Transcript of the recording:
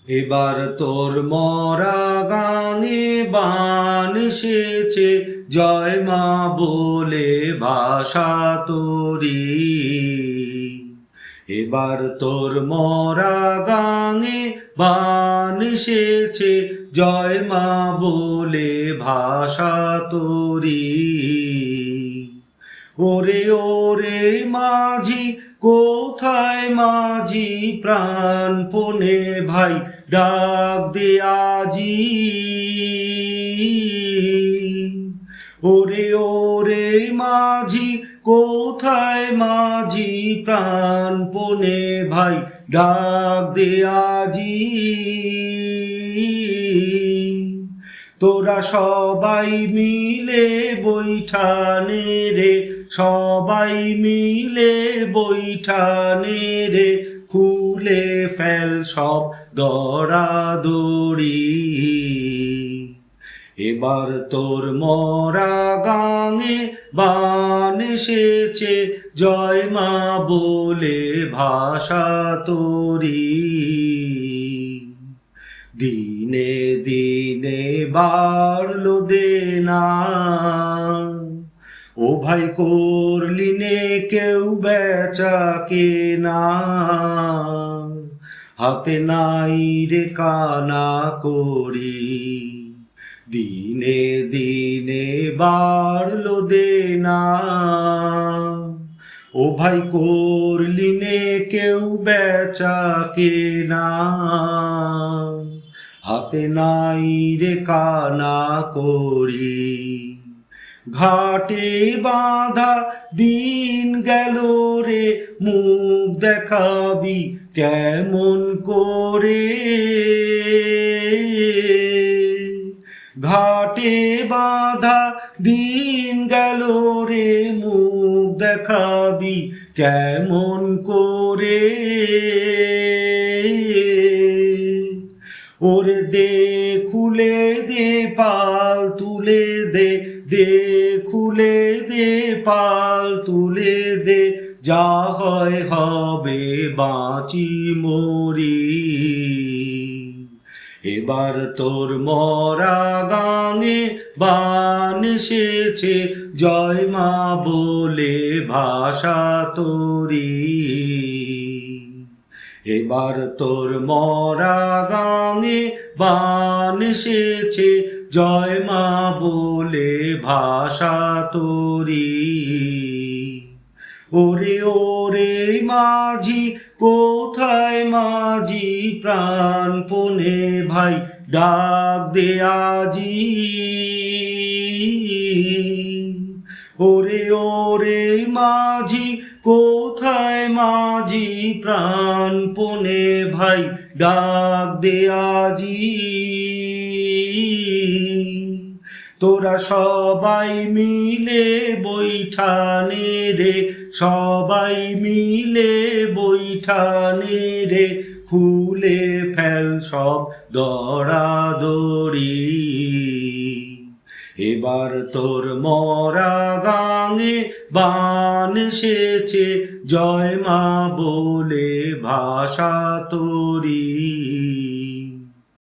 এবার তোর মরা গানে বান এসেছে, জয় মা বলে ভাষা তোরি। এবার তোর মরা গানে বান এসেছে, জয় মা বলে ভাষা তোরি। ওরে ওরে মাঝি, কোথায় মাঝি প্রাণপণে ভাই ডাক দে আজি। ওরে ওরে মাঝি, কোথায় মাঝি প্রাণপণে ভাই ডাক দে আজি। তোরা সবাই মিলে বৈঠানে রে, সবাই মিলে বৈঠানে রে, খুলে ফেল সব দরাদরি। এবার তোর মরা গানে বান এসেছে, জয় মা বলে ভাষা তোরি। দিনে দিনে বাড়লো দেনা, ও ভাই করলি নে কেউ বেচা কেনা। হাতে নাই রে কানা করি, দিনে দিনে বাড়লো দেনা। ও ভাই করলি নে কেউ বেচা কেনা। হাতে নাই রে কানা করি, ঘাটে বাঁধা দিন গেল রে, মুখ দেখাবি কেমন করে। ঘাটে বাঁধা দিন গেল রে, মুখ দেখাবি কেমন করে। ওরে দে খুলে দে পাল তুলে দে, দে খুলে দে পাল তুলে দে, যা হয় হবে বাঁচি মরি। এবার তোর মরা গানে বান এসেছে, জয় মা বলে ভাষা তোরি। এবার তোর মরা গানে বান এসেছে, জয় মা বলে ভাষা তোরি। ওরে ওরে মাঝি, কোথায় মাঝি প্রাণপণে ভাই ডাক দে আজি। ওরে ওরে মাঝি, কোথায় মাঝি প্রাণপণে ভাই ডাক দে আজি। তোরা সবাই মিলে বৈঠানে রে, সবাই মিলে বৈঠানে রে, খুলে ফেল সব দরাদরি। এবার তোর মরা গানে বান এসেছে, জয় মা বলে ভাষা তোরি।